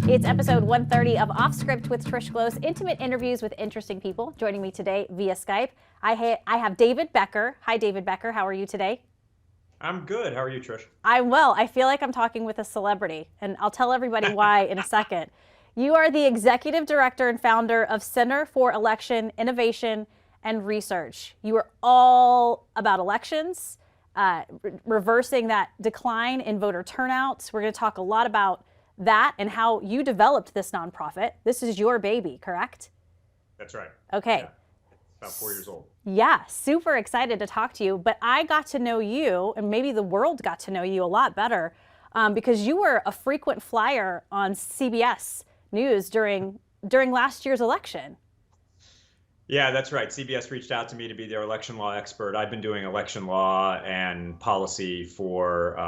It's episode 130 of Off Script with Trish Close, intimate interviews with interesting people. Joining me today via Skype, I have David Becker. Hi, David Becker. How are you today? I'm good. How are you, Trish? I'm well. I feel like I'm talking with a celebrity, and I'll tell everybody why in a second. You are the executive director and founder of Center for Election Innovation and Research. You are all about elections, reversing that decline in voter turnout. We're going to talk a lot about that and how you developed this nonprofit. This is your baby, correct? That's right. Okay. Yeah. About 4 years old. Yeah, super excited to talk to you. But I got to know you, and maybe the world got to know you a lot better, because you were a frequent flyer on CBS News during last year's election. Yeah, that's right. CBS reached out to me to be their election law expert. I've been doing election law and policy for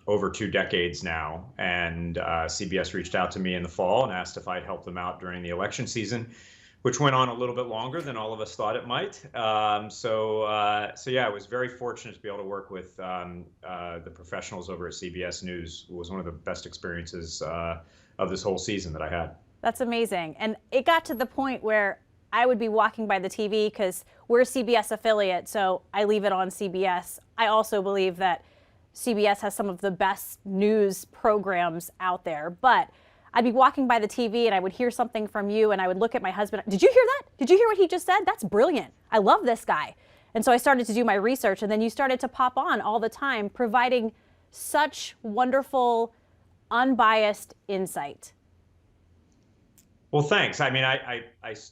over 2 decades now. And CBS reached out to me in the fall and asked if I'd help them out during the election season, which went on a little bit longer than all of us thought it might. So yeah, I was very fortunate to be able to work with the professionals over at CBS News. It was one of the best experiences of this whole season that I had. That's amazing. And it got to the point where I would be walking by the TV because we're a CBS affiliate, so I leave it on CBS. I also believe that CBS has some of the best news programs out there, but I'd be walking by the TV and I would hear something from you and I would look at my husband. Did you hear that? Did you hear what he just said? That's brilliant. I love this guy. And so I started to do my research, and then you started to pop on all the time, providing such wonderful, unbiased insight. Well, thanks. I mean, I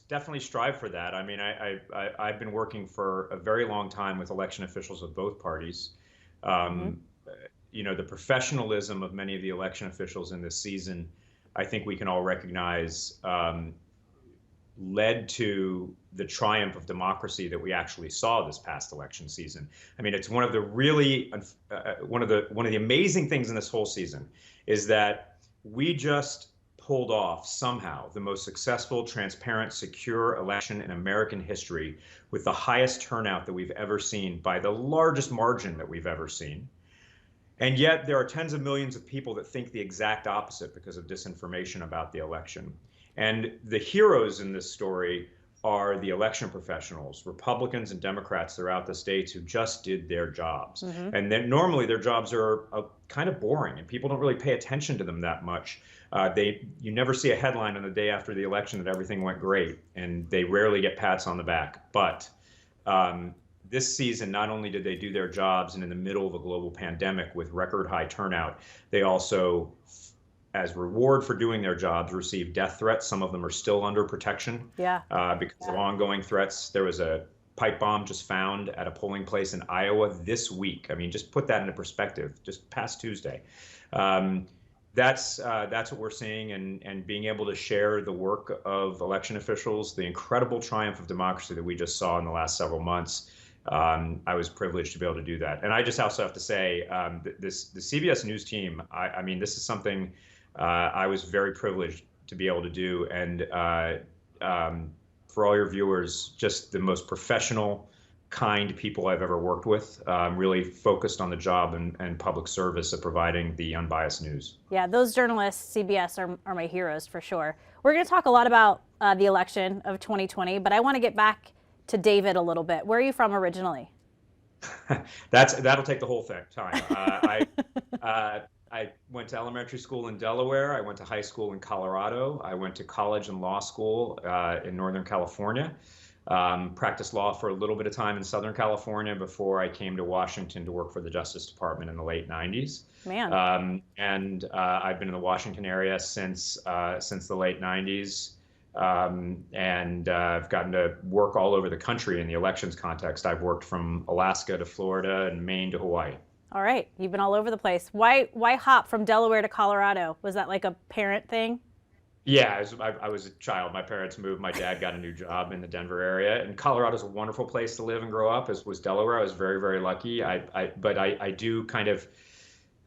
definitely strive for that. I mean, I've been working for a very long time with election officials of both parties. You know, the professionalism of many of the election officials in this season, I think we can all recognize, led to the triumph of democracy that we actually saw this past election season. I mean, it's one of the really one of the amazing things in this whole season is that we just pulled off somehow the most successful, transparent, secure election in American history with the highest turnout that we've ever seen by the largest margin that we've ever seen. And yet there are tens of millions of people that think the exact opposite because of disinformation about the election. And the heroes in this story are the election professionals, Republicans and Democrats throughout the states who just did their jobs. And then normally their jobs are kind of boring and people don't really pay attention to them that much. You never see a headline on the day after the election that everything went great, and they rarely get pats on the back. But this season, not only did they do their jobs and in the middle of a global pandemic with record high turnout, they also, as reward for doing their jobs, received death threats. Some of them are still under protection because of ongoing threats. There was a pipe bomb just found at a polling place in Iowa this week. I mean, just put that into perspective, just past Tuesday. That's what we're seeing, and being able to share the work of election officials, the incredible triumph of democracy that we just saw in the last several months. I was privileged to be able to do that. And I just also have to say, the CBS News team, I mean, this is something I was very privileged to be able to do. And for all your viewers, just the most professional, kind people I've ever worked with, really focused on the job and public service of providing the unbiased news. Yeah, those journalists, CBS, are my heroes for sure. We're going to talk a lot about the election of 2020, but I want to get back to David a little bit. Where are you from originally? That'll take the whole time. I went to elementary school in Delaware. I went to high school in Colorado. I went to college and law school in Northern California. Practiced law for a little bit of time in Southern California before I came to Washington to work for the Justice Department in the late 90s. Man. I've been in the Washington area since the late 90s. I've gotten to work all over the country in the elections context. I've worked from Alaska to Florida and Maine to Hawaii. All right. You've been all over the place. Why hop from Delaware to Colorado? Was that like a parent thing? Yeah, I was a child. My parents moved. My dad got a new job in the Denver area, and Colorado's a wonderful place to live and grow up, as was Delaware. I was very, very lucky. But I do kind of,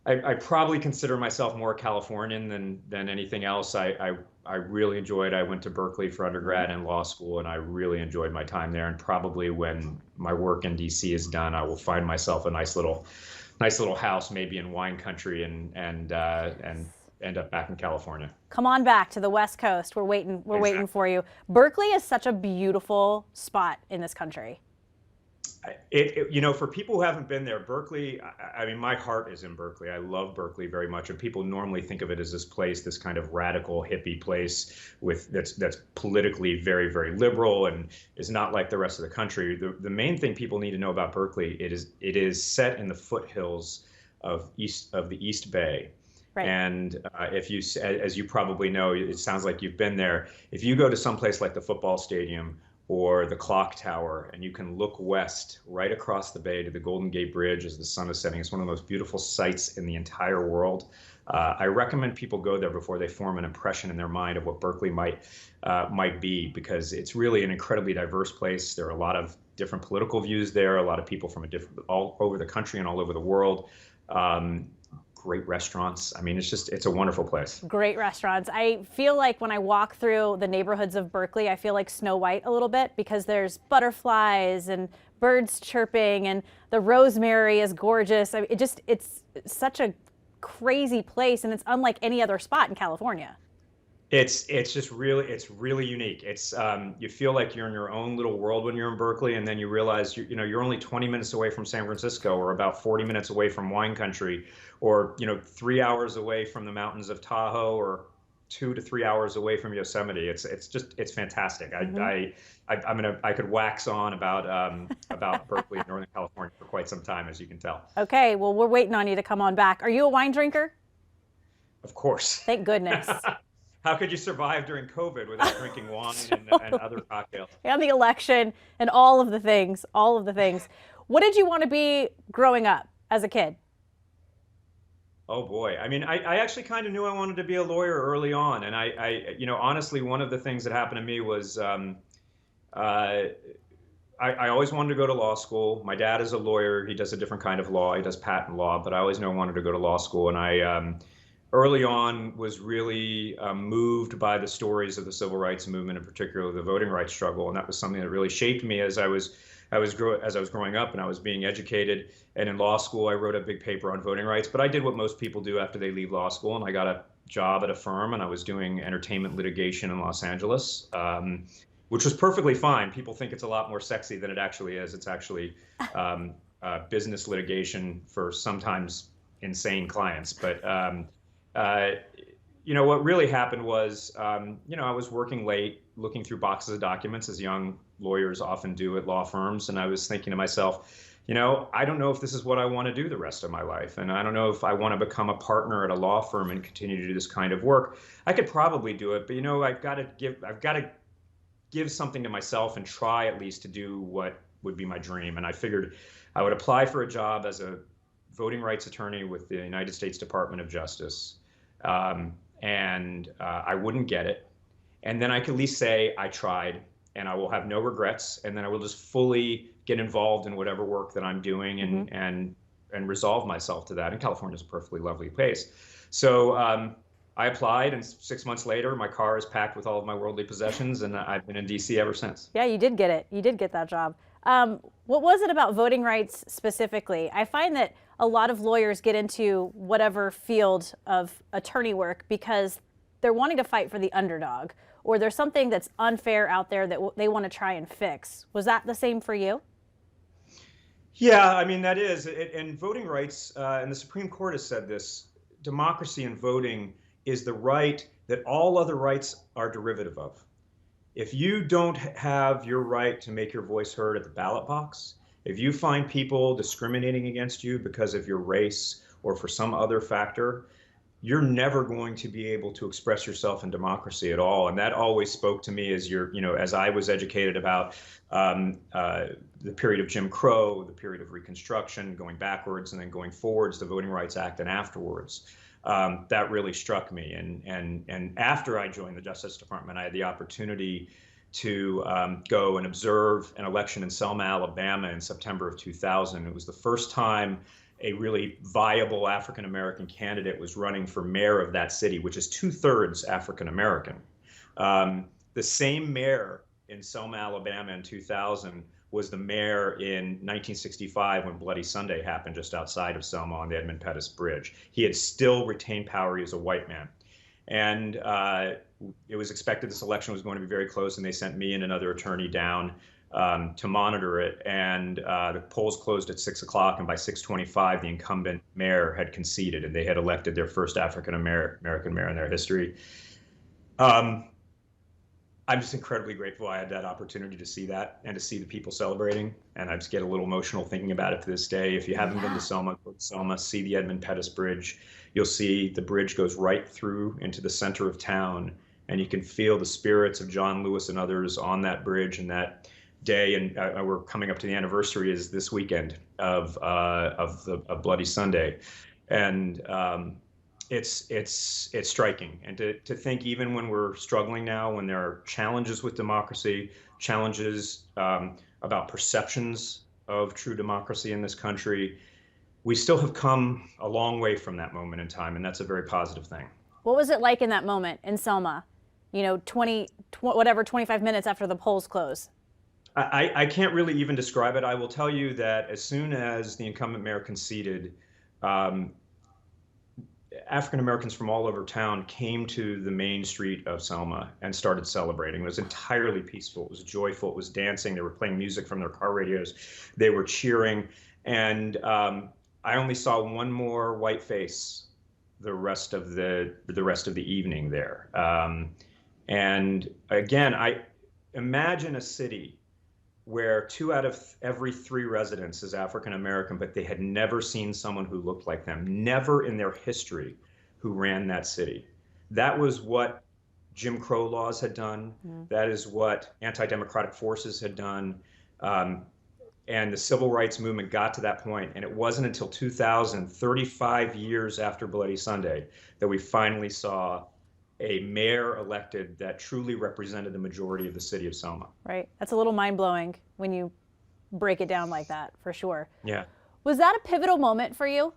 I probably consider myself more Californian than anything else. I really enjoyed. I went to Berkeley for undergrad and law school, and I really enjoyed my time there. And probably when my work in DC is done, I will find myself a nice little house, maybe in wine country, and end up back in California. Come on back to the West Coast. We're waiting. We're waiting for you. Berkeley is such a beautiful spot in this country. For people who haven't been there, Berkeley, I mean, my heart is in Berkeley. I love Berkeley very much. And people normally think of it as this place, this kind of radical hippie place that's politically very, very liberal and is not like the rest of the country. The main thing people need to know about Berkeley, it is set in the foothills of the East Bay. Right. And as you probably know, it sounds like you've been there. If you go to some place like the football stadium or the clock tower, and you can look west right across the bay to the Golden Gate Bridge as the sun is setting. It's one of the most beautiful sights in the entire world. I recommend people go there before they form an impression in their mind of what Berkeley might be, because it's really an incredibly diverse place. There are a lot of different political views there, a lot of people from all over the country and all over the world. Great restaurants. I mean, it's a wonderful place. Great restaurants. I feel like when I walk through the neighborhoods of Berkeley, I feel like Snow White a little bit, because there's butterflies and birds chirping and the rosemary is gorgeous. I mean, it's such a crazy place, and it's unlike any other spot in California. It's really unique. It's you feel like you're in your own little world when you're in Berkeley, and then you realize you're only 20 minutes away from San Francisco, or about 40 minutes away from wine country, or 3 hours away from the mountains of Tahoe, or 2 to 3 hours away from Yosemite. It's fantastic. Mm-hmm. I could wax on about Berkeley and Northern California for quite some time, as you can tell. Okay, well, we're waiting on you to come on back. Are you a wine drinker? Of course. Thank goodness. How could you survive during COVID without drinking wine and other cocktails? And the election and all of the things, What did you want to be growing up as a kid? Oh boy. I mean, I actually kind of knew I wanted to be a lawyer early on. And I honestly, one of the things that happened to me was I always wanted to go to law school. My dad is a lawyer. He does a different kind of law. He does patent law, but I always knew I wanted to go to law school. And I early on was really moved by the stories of the civil rights movement, in particular the voting rights struggle, and that was something that really shaped me as I was growing up and I was being educated. And in law school, I wrote a big paper on voting rights, but I did what most people do after they leave law school, and I got a job at a firm, and I was doing entertainment litigation in Los Angeles, which was perfectly fine. People think it's a lot more sexy than it actually is. It's actually business litigation for sometimes insane clients, but what really happened was, I was working late, looking through boxes of documents, as young lawyers often do at law firms. And I was thinking to myself, I don't know if this is what I want to do the rest of my life. And I don't know if I want to become a partner at a law firm and continue to do this kind of work. I could probably do it, but I've got to give something to myself and try at least to do what would be my dream. And I figured I would apply for a job as a voting rights attorney with the United States Department of Justice. And I wouldn't get it. And then I could at least say I tried, and I will have no regrets. And then I will just fully get involved in whatever work that I'm doing and resolve myself to that. And California is a perfectly lovely place. So I applied, and 6 months later, my car is packed with all of my worldly possessions, and I've been in DC ever since. Yeah, you did get it. You did get that job. What was it about voting rights specifically? I find that a lot of lawyers get into whatever field of attorney work because they're wanting to fight for the underdog, or there's something that's unfair out there that they want to try and fix. Was that the same for you? Yeah, I mean, that is. And voting rights, and the Supreme Court has said this, democracy and voting is the right that all other rights are derivative of. If you don't have your right to make your voice heard at the ballot box, if you find people discriminating against you because of your race or for some other factor, you're never going to be able to express yourself in democracy at all. And that always spoke to me as as I was educated about the period of Jim Crow, the period of Reconstruction, going backwards and then going forwards, the Voting Rights Act, and afterwards. That really struck me. And after I joined the Justice Department, I had the opportunity to go and observe an election in Selma, Alabama in September of 2000. It was the first time a really viable African-American candidate was running for mayor of that city, which is 2/3 African-American. The same mayor in Selma, Alabama in 2000 was the mayor in 1965 when Bloody Sunday happened just outside of Selma on the Edmund Pettus Bridge. He had still retained power. He was a white man. And it was expected this election was going to be very close, and they sent me and another attorney down to monitor it. And the polls closed at 6 o'clock, and by 6:25, the incumbent mayor had conceded, and they had elected their first African-American mayor in their history. I'm just incredibly grateful I had that opportunity to see that and to see the people celebrating. And I just get a little emotional thinking about it to this day. If you haven't been to Selma, go to Selma, see the Edmund Pettus Bridge. You'll see the bridge goes right through into the center of town, and you can feel the spirits of John Lewis and others on that bridge and that day. And we're coming up to the anniversary is this weekend of Bloody Sunday. And it's striking. And to think, even when we're struggling now, when there are challenges with democracy, challenges about perceptions of true democracy in this country, we still have come a long way from that moment in time, and that's a very positive thing. What was it like in that moment in Selma, 25 minutes after the polls close? I can't really even describe it. I will tell you that as soon as the incumbent mayor conceded, African Americans from all over town came to the main street of Selma and started celebrating. It was entirely peaceful. It was joyful. It was dancing. They were playing music from their car radios. They were cheering. And I only saw one more white face the rest of the evening there. And again, I imagine a city where 2 out of every 3 residents is African American, but they had never seen someone who looked like them, never in their history who ran that city. That was what Jim Crow laws had done. That is what anti-democratic forces had done. And the civil rights movement got to that point. And it wasn't until 2000, 35 years after Bloody Sunday, that we finally saw a mayor elected that truly represented the majority of the city of Selma. Right. That's a little mind-blowing when you break it down like that, for sure. Yeah. Was that a pivotal moment for you?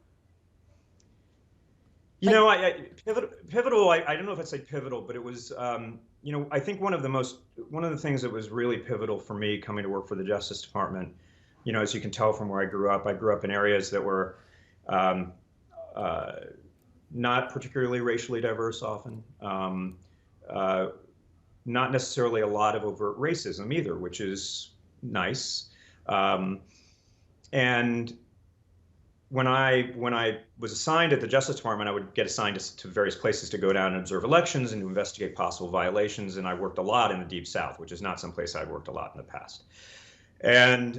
Pivotal, I don't know if I'd say pivotal, but it was, I think one of the things that was really pivotal for me coming to work for the Justice Department, as you can tell from where I grew up in areas that were not particularly racially diverse often, not necessarily a lot of overt racism either, which is nice. And when I was assigned at the Justice Department, I would get assigned to various places to go down and observe elections and to investigate possible violations. And I worked a lot in the Deep South, which is not someplace I'd worked a lot in the past. And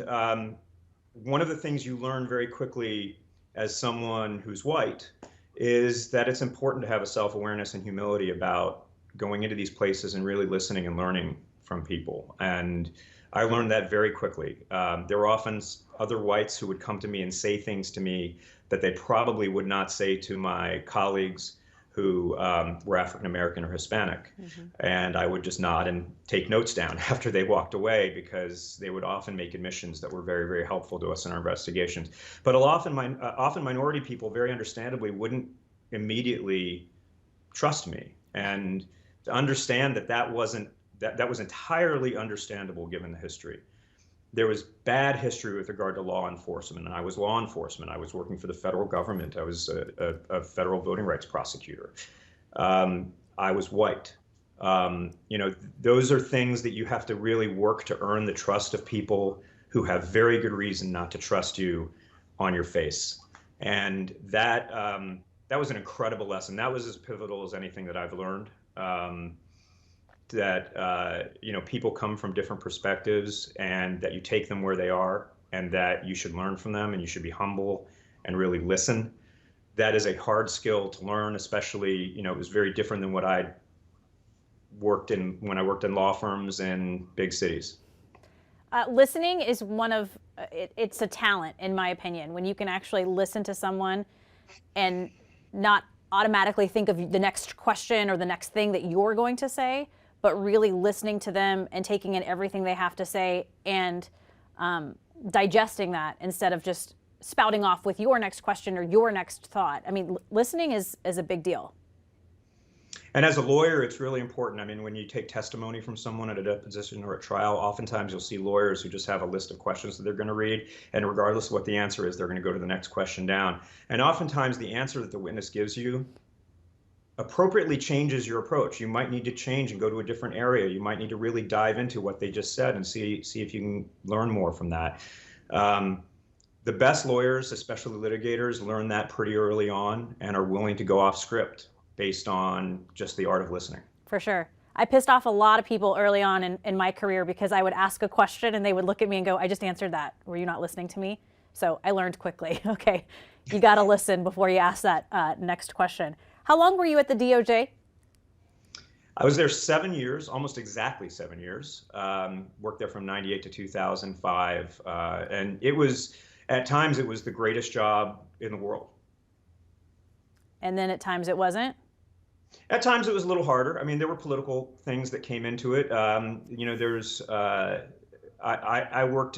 one of the things you learn very quickly as someone who's white is that it's important to have a self-awareness and humility about going into these places and really listening and learning from people. And I learned that very quickly. There were often other whites who would come to me and say things to me that they probably would not say to my colleagues who were African American or Hispanic. And I would just nod and take notes down after they walked away, because they would often make admissions that were very, very helpful to us in our investigations. But often minority people, very understandably, wouldn't immediately trust me. And to understand that was entirely understandable given the history. There was bad history with regard to law enforcement, and I was law enforcement. I was working for the federal government. I was a federal voting rights prosecutor. I was white. Those are things that you have to really work to earn the trust of people who have very good reason not to trust you on your face. And that was an incredible lesson. That was as pivotal as anything that I've learned. That people come from different perspectives, and that you take them where they are, and that you should learn from them, and you should be humble and really listen. That is a hard skill to learn, especially, it was very different than what I worked in when I worked in law firms in big cities. Listening is it's a talent, in my opinion, when you can actually listen to someone and not automatically think of the next question or the next thing that you're going to say, but really listening to them and taking in everything they have to say and digesting that instead of just spouting off with your next question or your next thought. I mean, listening is a big deal. And as a lawyer, it's really important. I mean, when you take testimony from someone at a deposition or at trial, oftentimes you'll see lawyers who just have a list of questions that they're going to read. And regardless of what the answer is, they're going to go to the next question down. And oftentimes the answer that the witness gives you appropriately changes your approach. You might need to change and go to a different area. You might need to really dive into what they just said and see if you can learn more from that. The best lawyers, especially litigators, learn that pretty early on and are willing to go off script based on just the art of listening. For sure. I pissed off a lot of people early on in my career because I would ask a question and they would look at me and go, I just answered that. Were you not listening to me? So I learned quickly, okay, you got to listen before you ask that next question. How long were you at the DOJ? I was there 7 years, almost exactly 7 years. Worked there from 98 to 2005. And it was, at times, it was the greatest job in the world. And then at times it wasn't? At times it was a little harder. I mean, there were political things that came into it. You know, there's, I work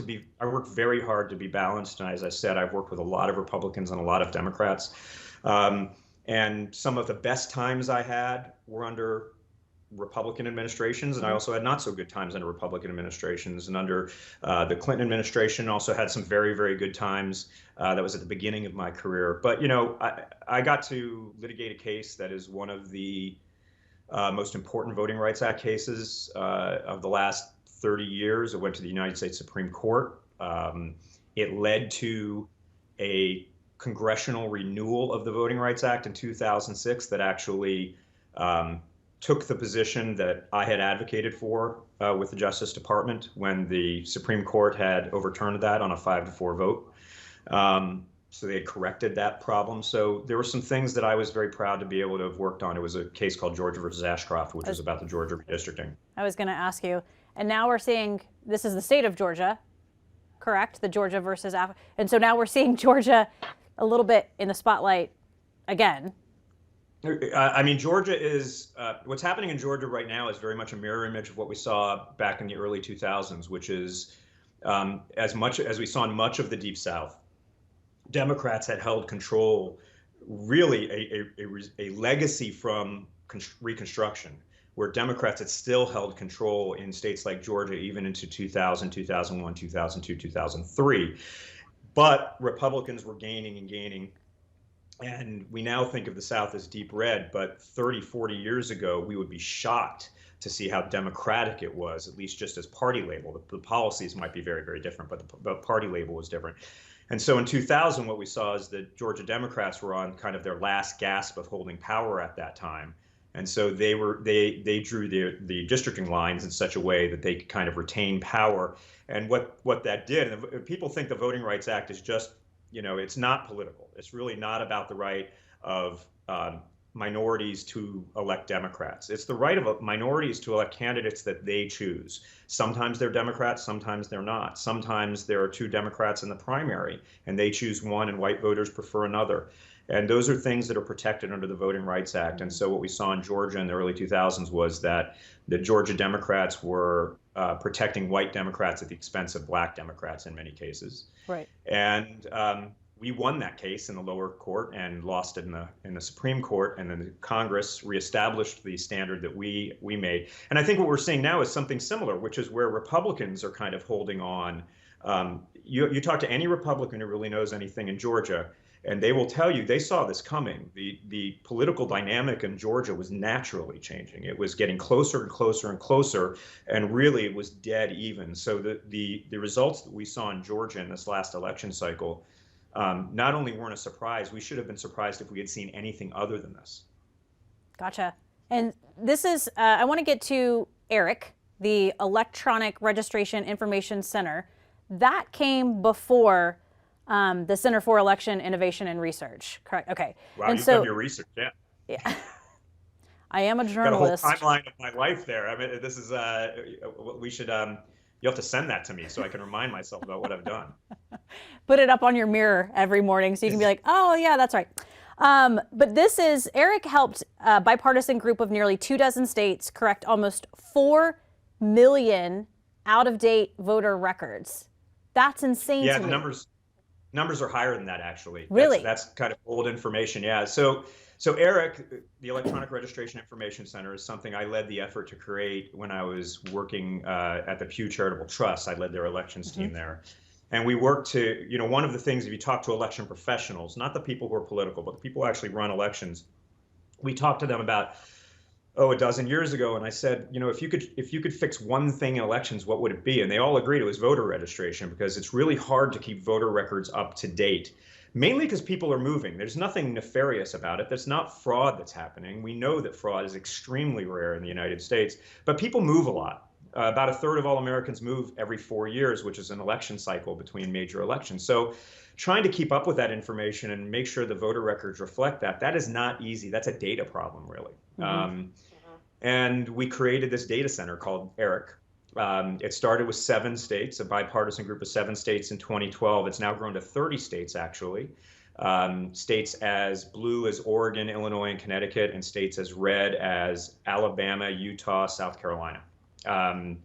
very hard to be balanced. And as I said, I've worked with a lot of Republicans and a lot of Democrats. And some of the best times I had were under Republican administrations, and I also had not so good times under Republican administrations. And under the Clinton administration, also had some very, very good times. That was at the beginning of my career. But, you know, I got to litigate a case that is one of the most important Voting Rights Act cases of the last 30 years. It went to the United States Supreme Court. It led to a congressional renewal of the Voting Rights Act in 2006 that actually took the position that I had advocated for with the Justice Department when the Supreme Court had overturned that on a 5-4 vote. So they had corrected that problem. So there were some things that I was very proud to be able to have worked on. It was a case called Georgia versus Ashcroft, which was about the Georgia redistricting. I was going to ask you, and now we're seeing, this is the state of Georgia, correct? The Georgia versus and so now we're seeing Georgia a little bit in the spotlight again. I mean, Georgia is, what's happening in Georgia right now is very much a mirror image of what we saw back in the early 2000s, which is as much as we saw in much of the Deep South, Democrats had held control, really a legacy from Reconstruction, where Democrats had still held control in states like Georgia, even into 2000, 2001, 2002, 2003. But Republicans were gaining and gaining. And we now think of the South as deep red, but 30, 40 years ago, we would be shocked to see how Democratic it was, at least just as party label. The policies might be very, very different, but the party label was different. And so in 2000, what we saw is that Georgia Democrats were on kind of their last gasp of holding power at that time. And so they drew the districting lines in such a way that they could kind of retain power. And what that did, and people think the Voting Rights Act is just, you know, it's not political. It's really not about the right of minorities to elect Democrats. It's the right of minorities to elect candidates that they choose. Sometimes they're Democrats, sometimes they're not. Sometimes there are two Democrats in the primary and they choose one and white voters prefer another. And those are things that are protected under the Voting Rights Act. And so what we saw in Georgia in the early 2000s was that the Georgia Democrats were protecting white Democrats at the expense of black Democrats in many cases. Right. And we won that case in the lower court and lost it in the Supreme Court, and then the Congress reestablished the standard that we made. And I think what we're seeing now is something similar, which is where Republicans are kind of holding on. You talk to any Republican who really knows anything in Georgia, and they will tell you they saw this coming. The political dynamic in Georgia was naturally changing. It was getting closer and closer and closer, and really it was dead even. So the results that we saw in Georgia in this last election cycle not only weren't a surprise, we should have been surprised if we had seen anything other than this. Gotcha. And this is, I want to get to ERIC, the Electronic Registration Information Center. That came before the Center for Election Innovation and Research, correct? Okay. Wow, and you've so, done your research, yeah. Yeah. I am a journalist. Got a whole timeline of my life there. I mean, this is, we should, you'll have to send that to me so I can remind myself about what I've done. Put it up on your mirror every morning so you can be like, oh yeah, that's right. But this is, ERIC helped a bipartisan group of nearly 24 states correct almost 4 million out-of-date voter records. That's insane to me. Yeah, the Numbers are higher than that, actually. Really? That's kind of old information. Yeah. So ERIC, the Electronic Registration Information Center, is something I led the effort to create when I was working at the Pew Charitable Trust. I led their elections team there. And we worked to, one of the things, if you talk to election professionals, not the people who are political, but the people who actually run elections, we talked to them about, a dozen years ago, and I said, if you could fix one thing in elections, what would it be? And they all agreed it was voter registration, because it's really hard to keep voter records up to date, mainly because people are moving. There's nothing nefarious about it. There's not fraud that's happening. We know that fraud is extremely rare in the United States, but people move a lot. About a third of all Americans move every 4 years, which is an election cycle between major elections. So trying to keep up with that information and make sure the voter records reflect that is not easy. That's a data problem, really. And we created this data center called ERIC. It started with 7 states, a bipartisan group of 7 states in 2012. It's now grown to 30 states, actually. States as blue as Oregon, Illinois, and Connecticut, and states as red as Alabama, Utah, South Carolina. The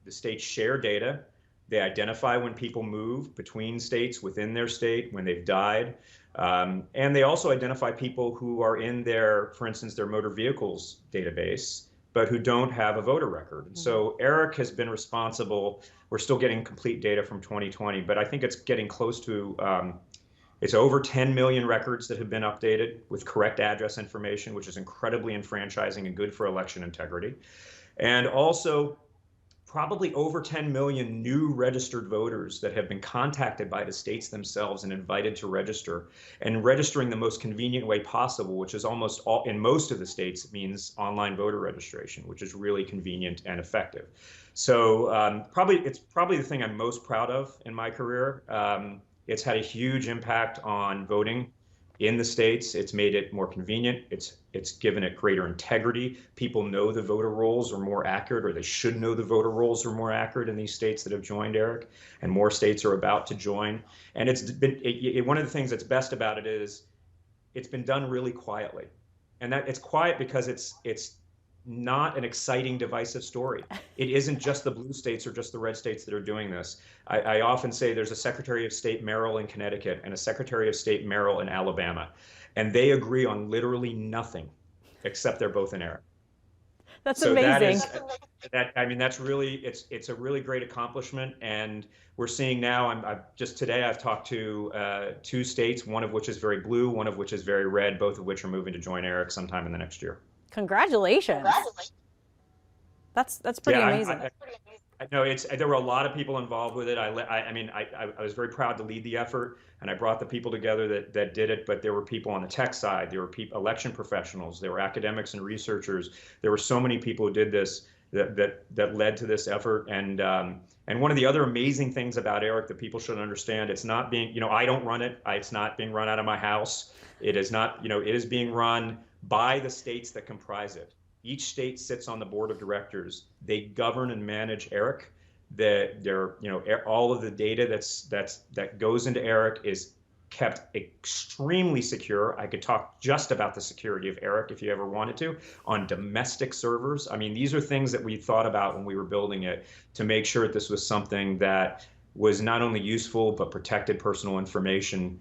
states share data. They identify when people move between states, within their state, when they've died. And they also identify people who are in their, for instance, their motor vehicles database, but who don't have a voter record. And so ERIC has been responsible. We're still getting complete data from 2020, but I think it's getting close to, it's over 10 million records that have been updated with correct address information, which is incredibly enfranchising and good for election integrity. And also, probably over 10 million new registered voters that have been contacted by the states themselves and invited to register, and registering the most convenient way possible, which is almost all, in most of the states, it means online voter registration, which is really convenient and effective. So it's probably the thing I'm most proud of in my career. It's had a huge impact on voting in the states. It's made it more convenient. It's given it greater integrity. People know the voter rolls are more accurate, or they should know the voter rolls are more accurate in these states that have joined ERIC, and more states are about to join. And it's been one of the things that's best about it is it's been done really quietly, and that it's quiet because it's not an exciting, divisive story. It isn't just the blue states or just the red states that are doing this. I often say there's a Secretary of State Merrill in Connecticut and a Secretary of State Merrill in Alabama, and they agree on literally nothing, except they're both in ERIC. That's so amazing. That's really, it's a really great accomplishment, and we're seeing now. Just today I've talked to 2 states, one of which is very blue, one of which is very red, both of which are moving to join ERIC sometime in the next year. Congratulations. That's pretty amazing. There were a lot of people involved with it. I was very proud to lead the effort, and I brought the people together that did it. But there were people on the tech side. There were election professionals. There were academics and researchers. There were so many people who did this that led to this effort. And one of the other amazing things about ERIC that people should understand, it's not being, I don't run it. It's not being run out of my house. It is not, it is being run by the states that comprise it. Each state sits on the board of directors. They govern and manage ERIC. All of the data that goes into ERIC is kept extremely secure. I could talk just about the security of ERIC if you ever wanted to, on domestic servers. These are things that we thought about when we were building it to make sure that this was something that was not only useful but protected personal information,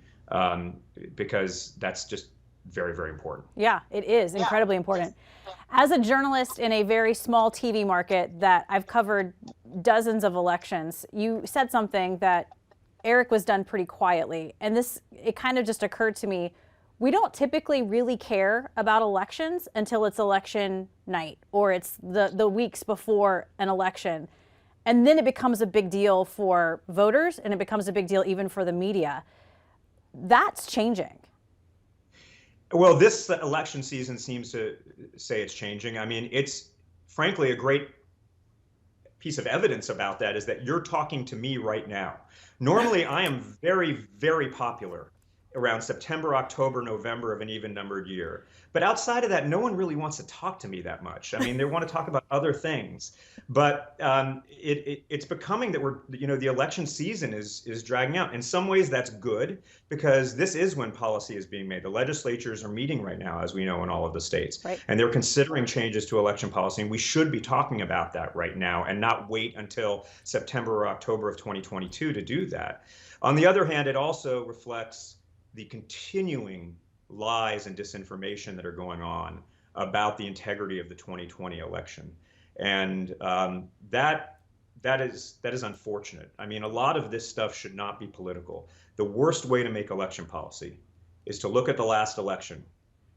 because that's just very, very important. Yeah, it is incredibly important. As a journalist in a very small TV market that I've covered dozens of elections, you said something that ERIC was done pretty quietly. And it kind of just occurred to me, we don't typically really care about elections until it's election night, or it's the weeks before an election. And then it becomes a big deal for voters, and it becomes a big deal even for the media. That's changing. Well, this election season seems to say it's changing. It's frankly a great piece of evidence about that is that you're talking to me right now. Normally, I am very, very popular around September, October, November of an even-numbered year. But outside of that, no one really wants to talk to me that much. I mean, they want to talk about other things. But it's becoming that the election season is dragging out. In some ways, that's good, because this is when policy is being made. The legislatures are meeting right now, as we know, in all of the states. Right. And they're considering changes to election policy. And we should be talking about that right now and not wait until September or October of 2022 to do that. On the other hand, it also reflects the continuing lies and disinformation that are going on about the integrity of the 2020 election. And that is unfortunate. I mean, a lot of this stuff should not be political. The worst way to make election policy is to look at the last election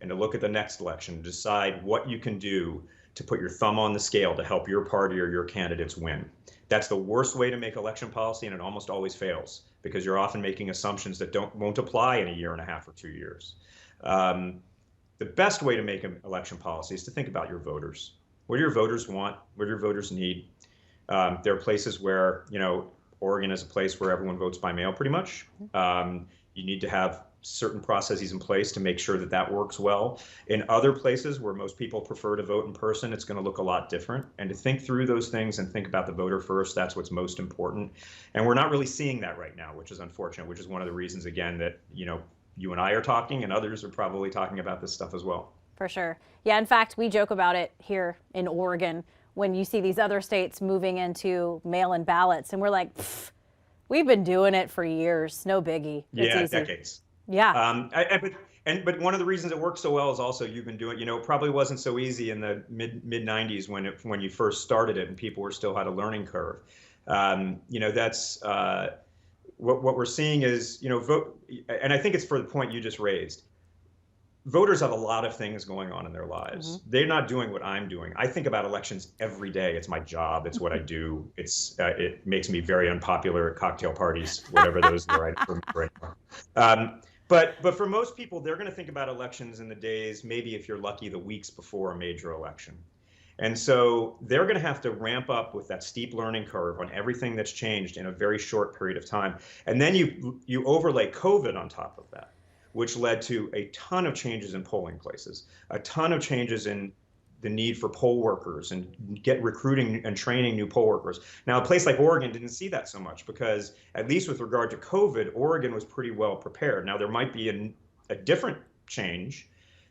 and to look at the next election and decide what you can do to put your thumb on the scale to help your party or your candidates win. That's the worst way to make election policy, and it almost always fails, because you're often making assumptions that won't apply in a year and a half or 2 years. The best way to make an election policy is to think about your voters. What do your voters want? What do your voters need? There are places where, Oregon is a place where everyone votes by mail pretty much. You need to have certain processes in place to make sure that that works well. In other places where most people prefer to vote in person, it's going to look a lot different. And to think through those things and think about the voter first, that's what's most important. And we're not really seeing that right now, which is unfortunate, which is one of the reasons, again, that, you and I are talking, and others are probably talking about this stuff as well. For sure. Yeah, in fact, we joke about it here in Oregon when you see these other states moving into mail-in ballots, and we're like, we've been doing it for years. No biggie. It's easy. Decades. Yeah. But one of the reasons it works so well is also you've been doing, it probably wasn't so easy in the mid 90s when you first started it and people still had a learning curve. That's what we're seeing is, vote. And I think it's for the point you just raised. Voters have a lot of things going on in their lives. Mm-hmm. They're not doing what I'm doing. I think about elections every day. It's my job. It's what I do. It makes me very unpopular at cocktail parties, whatever those are. I don't remember anymore. But for most people, they're going to think about elections in the days, maybe if you're lucky, the weeks before a major election. And so they're going to have to ramp up with that steep learning curve on everything that's changed in a very short period of time. And then you overlay COVID on top of that, which led to a ton of changes in polling places, a ton of changes in the need for poll workers and get recruiting and training new poll workers. Now, a place like Oregon didn't see that so much because, at least with regard to COVID, Oregon was pretty well prepared. Now, there might be a different change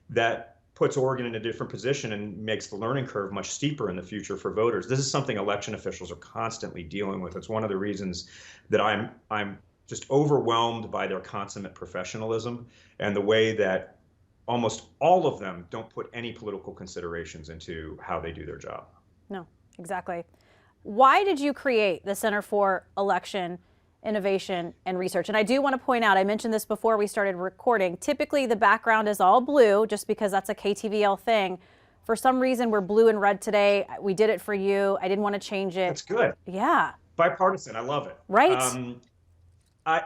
that puts Oregon in a different position and makes the learning curve much steeper in the future for voters. This is something election officials are constantly dealing with. It's one of the reasons that I'm just overwhelmed by their consummate professionalism and the way that almost all of them don't put any political considerations into how they do their job. No, exactly. Why did you create the Center for Election Innovation and Research? And I do want to point out, I mentioned this before we started recording, typically the background is all blue just because that's a KTVL thing. For some reason, we're blue and red today. We did it for you. I didn't want to change it. That's good. Yeah. Bipartisan. I love it. Right.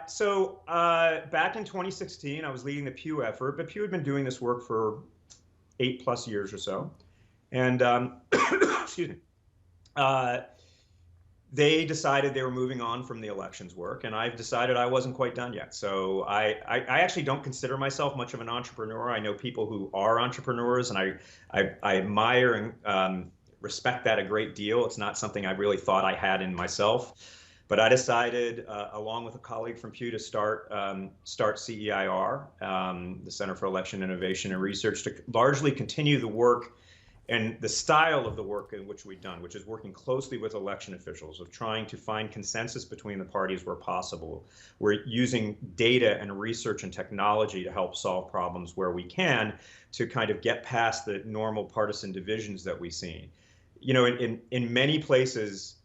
So back in 2016, I was leading the Pew effort, but Pew had been doing this work for 8+ years or so. And excuse me. They decided they were moving on from the elections work, and I've decided I wasn't quite done yet. So I actually don't consider myself much of an entrepreneur. I know people who are entrepreneurs, and I admire and respect that a great deal. It's not something I really thought I had in myself. But I decided, along with a colleague from Pew, to start CEIR, the Center for Election Innovation and Research, to largely continue the work and the style of the work in which we've done, which is working closely with election officials, of trying to find consensus between the parties where possible. We're using data and research and technology to help solve problems where we can, to kind of get past the normal partisan divisions that we see. In many places,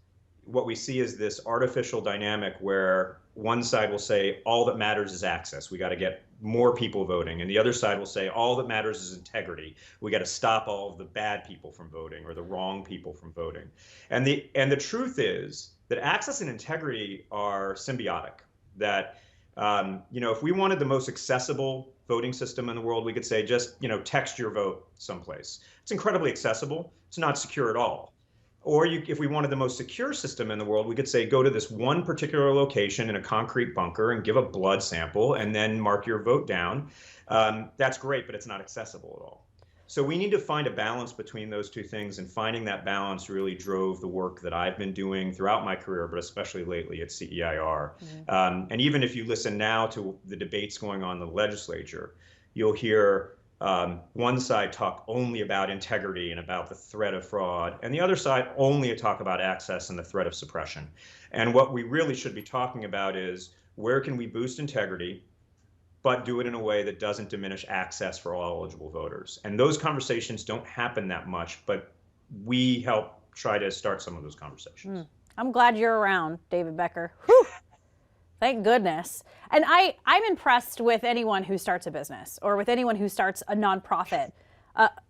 what we see is this artificial dynamic where one side will say all that matters is access. We got to get more people voting. And the other side will say all that matters is integrity. We got to stop all of the bad people from voting or the wrong people from voting. And the truth is that access and integrity are symbiotic. That if we wanted the most accessible voting system in the world, we could say just text your vote someplace. It's incredibly accessible. It's not secure at all. Or if we wanted the most secure system in the world, we could say, go to this one particular location in a concrete bunker and give a blood sample and then mark your vote down. That's great, but it's not accessible at all. So we need to find a balance between those two things, and finding that balance really drove the work that I've been doing throughout my career, but especially lately at CEIR. And even if you listen now to the debates going on in the legislature, you'll hear one side talk only about integrity and about the threat of fraud, and the other side only talk about access and the threat of suppression. And what we really should be talking about is, where can we boost integrity, but do it in a way that doesn't diminish access for all eligible voters? And those conversations don't happen that much, but we help try to start some of those conversations. I'm glad you're around, David Becker. Whew. Thank goodness. And I'm impressed with anyone who starts a business or with anyone who starts a nonprofit,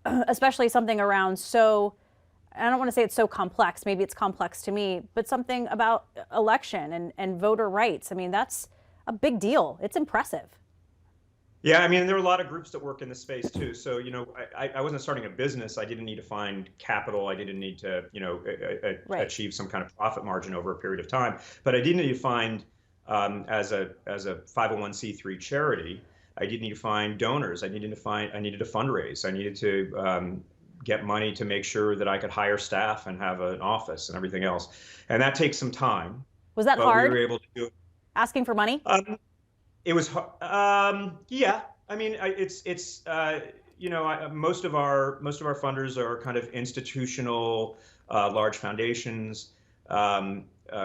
especially something around I don't want to say it's so complex, maybe it's complex to me, but something about election and voter rights. I mean, that's a big deal. It's impressive. Yeah, I mean, there are a lot of groups that work in this space too. So, I wasn't starting a business. I didn't need to find capital. I didn't need to, achieve some kind of profit margin over a period of time. But I did need to find, as a 501c3 charity, I did need to find donors. I needed to fundraise. I needed to get money to make sure that I could hire staff and have an office and everything else. And that takes some time. Was that hard? We were able to do it. Asking for money? It was, yeah. I mean, most of our funders are kind of institutional, large foundations.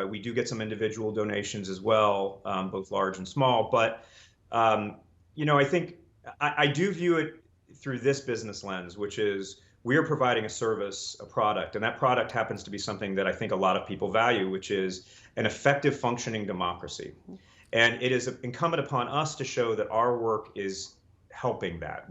We do get some individual donations as well, both large and small. But I think I do view it through this business lens, which is, we are providing a service, a product, and that product happens to be something that I think a lot of people value, which is an effective functioning democracy. And it is incumbent upon us to show that our work is helping that.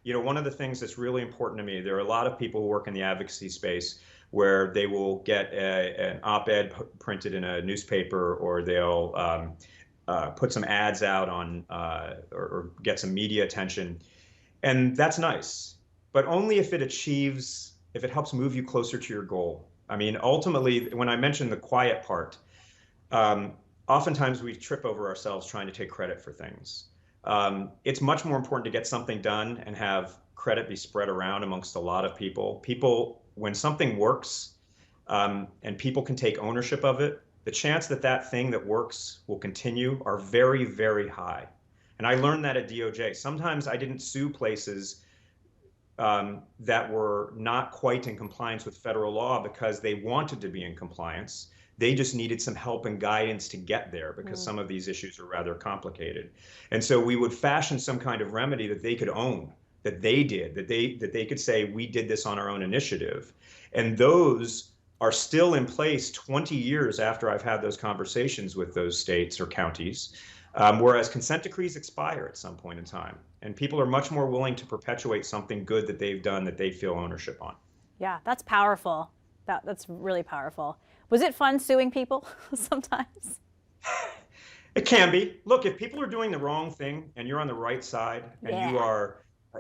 One of the things that's really important to me, there are a lot of people who work in the advocacy space where they will get an op-ed printed in a newspaper, or they'll put some ads out on or get some media attention. And that's nice, but only if it helps move you closer to your goal. I mean, ultimately, when I mentioned the quiet part, oftentimes we trip over ourselves trying to take credit for things. It's much more important to get something done and have credit be spread around amongst a lot of people. When something works, and people can take ownership of it, the chance that thing that works will continue are very, very high. And I learned that at DOJ. Sometimes I didn't sue places that were not quite in compliance with federal law because they wanted to be in compliance. They just needed some help and guidance to get there, because some of these issues are rather complicated. And so we would fashion some kind of remedy that they could own, that they could say, we did this on our own initiative. And those are still in place 20 years after I've had those conversations with those states or counties, whereas consent decrees expire at some point in time. And people are much more willing to perpetuate something good that they've done that they feel ownership on. Yeah, that's powerful. That's really powerful. Was it fun suing people sometimes? It can be. Look, if people are doing the wrong thing and you're on the right side and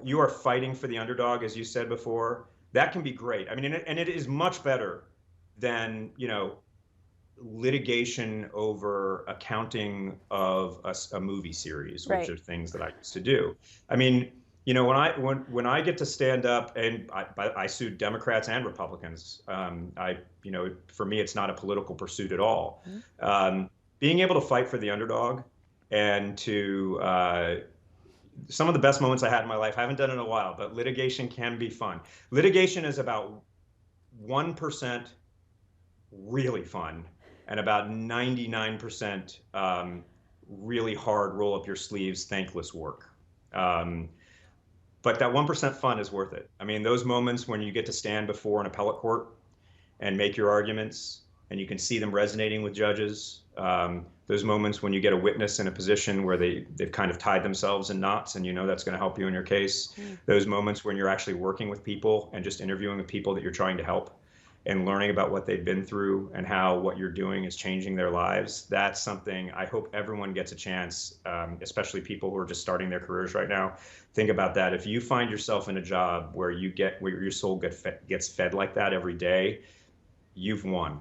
you are fighting for the underdog, as you said before, that can be great. I mean, and it is much better than, litigation over accounting of a movie series, which are things that I used to do. I mean, when I get to stand up, and I sued Democrats and Republicans, for me, it's not a political pursuit at all. Being able to fight for the underdog and to some of the best moments I had in my life, I haven't done it in a while, but litigation can be fun. Litigation is about 1% really fun and about 99% really hard, roll up your sleeves, thankless work. But that 1% fun is worth it. I mean, those moments when you get to stand before an appellate court and make your arguments, and you can see them resonating with judges, those moments when you get a witness in a position where they've kind of tied themselves in knots, and that's going to help you in your case, those moments when you're actually working with people and just interviewing the people that you're trying to help and learning about what they've been through and how what you're doing is changing their lives, that's something I hope everyone gets a chance, especially people who are just starting their careers right now. Think about that. If you find yourself in a job where your soul gets fed like that every day, you've won.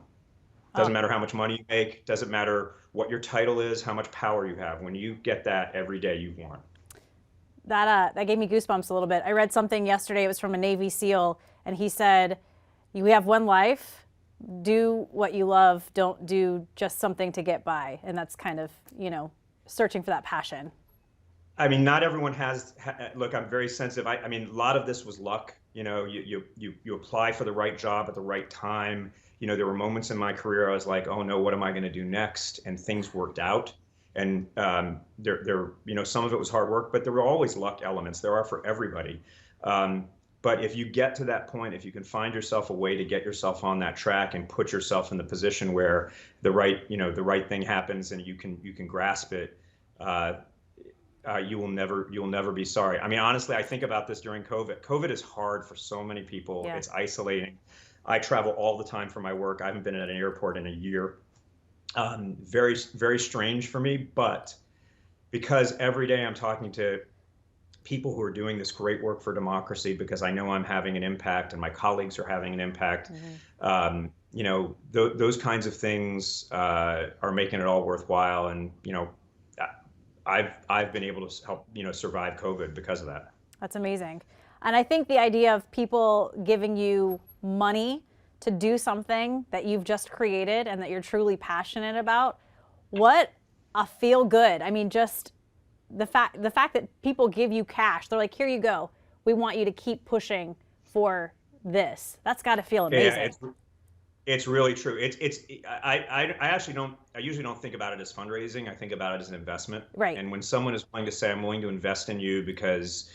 Oh, Doesn't matter how much money you make, doesn't matter what your title is, how much power you have. When you get that every day, you've won. that gave me goosebumps a little bit. I read something yesterday. It was from a Navy SEAL, and he said, "You have one life. Do what you love. Don't do just something to get by." And that's kind of, searching for that passion. I mean, not everyone has. Look, I'm very sensitive. I mean, a lot of this was luck. You apply for the right job at the right time. There were moments in my career I was like, oh no, what am I going to do next? And things worked out. And some of it was hard work, but there were always luck elements. There are for everybody. But if you get to that point, if you can find yourself a way to get yourself on that track and put yourself in the position where the right thing happens and you can grasp it, you will never be sorry. I mean, honestly, I think about this during COVID. COVID is hard for so many people. Yeah. It's isolating. I travel all the time for my work. I haven't been at an airport in a year. Very, very strange for me, but because every day I'm talking to people who are doing this great work for democracy, because I know I'm having an impact and my colleagues are having an impact. Mm-hmm. Those kinds of things are making it all worthwhile. And, I've been able to help, survive COVID because of that. That's amazing. And I think the idea of people giving you money to do something that you've just created and that you're truly passionate about, what a feel good. I mean, just the fact that people give you cash, they're like, here you go. We want you to keep pushing for this. That's got to feel amazing. Yeah, it's really true. I usually don't think about it as fundraising. I think about it as an investment. Right. And when someone is willing to say, I'm willing to invest in you because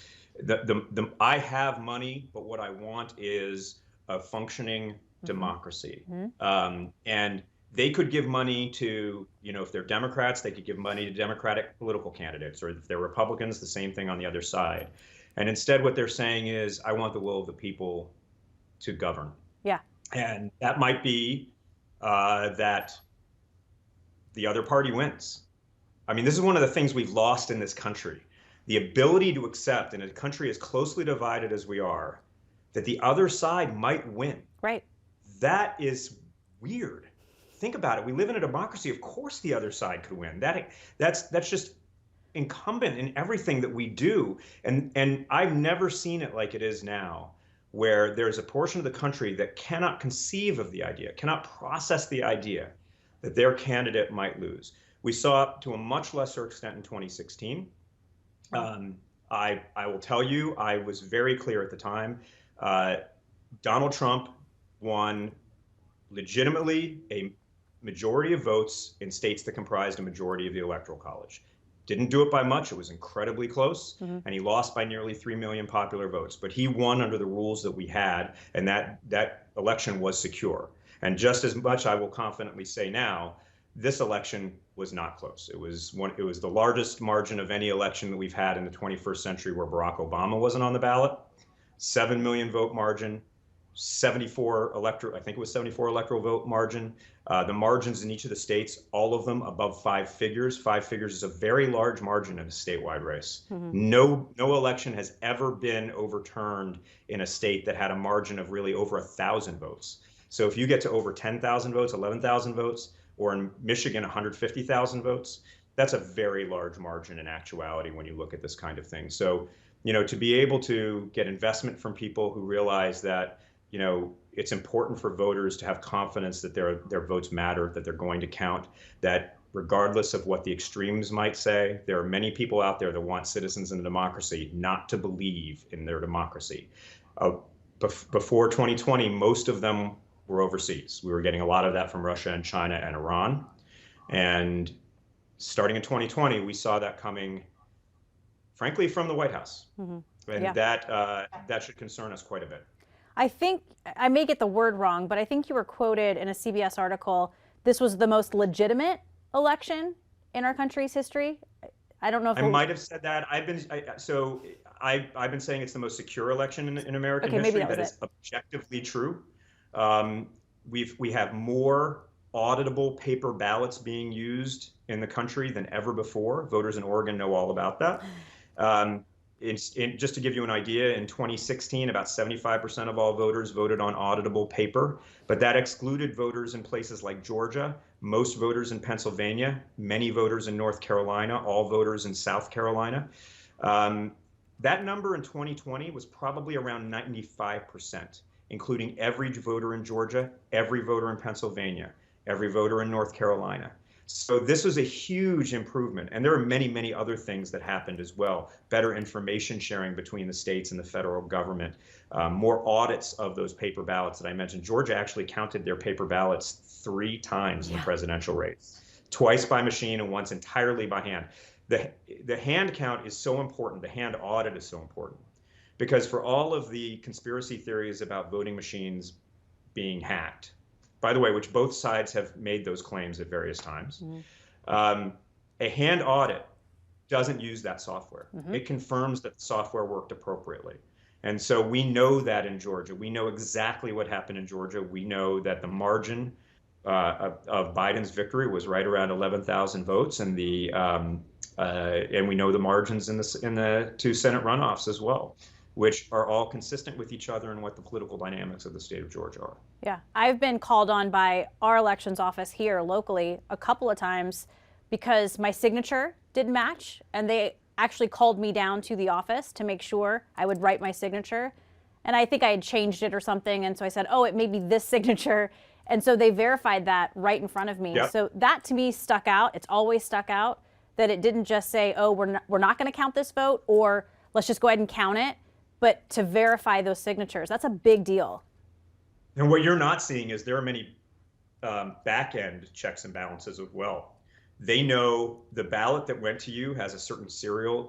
I have money, but what I want is a functioning democracy. Mm-hmm. And they could give money to, if they're Democrats, they could give money to Democratic political candidates, or if they're Republicans, the same thing on the other side. And instead what they're saying is, I want the will of the people to govern. Yeah. And that might be that the other party wins. I mean, this is one of the things we've lost in this country. The ability to accept in a country as closely divided as we are, that the other side might win. Right. That is weird. Think about it. We live in a democracy. Of course the other side could win. That's just incumbent in everything that we do. And I've never seen it like it is now, where there's a portion of the country that cannot conceive of the idea, cannot process the idea that their candidate might lose. We saw it to a much lesser extent in 2016. I will tell you, I was very clear at the time. Donald Trump won legitimately a majority of votes in states that comprised a majority of the Electoral College. Didn't do it by much. It was incredibly close, mm-hmm. and he lost by nearly 3 million popular votes. But he won under the rules that we had, and that election was secure. And just as much, I will confidently say now, this election was not close. It was the largest margin of any election that we've had in the 21st century where Barack Obama wasn't on the ballot. 7 million vote margin, 74 electoral vote margin. The margins in each of the states, all of them above 5 figures. 5 figures is a very large margin in a statewide race. Mm-hmm. No election has ever been overturned in a state that had a margin of really over 1,000 votes. So if you get to over 10,000 votes, 11,000 votes, or in Michigan, 150,000 votes, that's a very large margin in actuality when you look at this kind of thing. So, to be able to get investment from people who realize that, it's important for voters to have confidence that their votes matter, that they're going to count, that regardless of what the extremes might say, there are many people out there that want citizens in a democracy not to believe in their democracy. Before 2020, most of them were overseas. We were getting a lot of that from Russia and China and Iran. And starting in 2020, we saw that coming, frankly, from the White House. Mm-hmm. And yeah. that should concern us quite a bit. I think, I may get the word wrong, but I think you were quoted in a CBS article, this was the most legitimate election in our country's history. I don't know if I might have said that. I've been saying it's the most secure election in American history. That is objectively true. We have more auditable paper ballots being used in the country than ever before. Voters in Oregon know all about that. Just to give you an idea, in 2016, about 75% of all voters voted on auditable paper, but that excluded voters in places like Georgia, most voters in Pennsylvania, many voters in North Carolina, all voters in South Carolina. That number in 2020 was probably around 95%, including every voter in Georgia, every voter in Pennsylvania, every voter in North Carolina. So this was a huge improvement. And there are many, many other things that happened as well. Better information sharing between the states and the federal government, more audits of those paper ballots that I mentioned. Georgia actually counted their paper ballots 3 times in the presidential race, twice by machine and once entirely by hand. The hand count is so important. The hand audit is so important because for all of the conspiracy theories about voting machines being hacked, by the way, which both sides have made those claims at various times, a hand audit doesn't use that software. It confirms that the software worked appropriately. And so we know that in Georgia. We know exactly what happened in Georgia. We know that the margin of Biden's victory was right around 11,000 votes, and and we know the margins in the 2 Senate runoffs as well, which are all consistent with each other and what the political dynamics of the state of Georgia are. Yeah, I've been called on by our elections office here locally a couple of times because my signature didn't match, and they actually called me down to the office to make sure I would write my signature. And I think I had changed it or something, and so I said, oh, it may be this signature. And so they verified that right in front of me. Yep. So that to me stuck out. It's always stuck out that it didn't just say, oh, we're not going to count this vote, or let's just go ahead and count it, but to verify those signatures. That's a big deal. And what you're not seeing is there are many back-end checks and balances as well. They know the ballot that went to you has a certain serial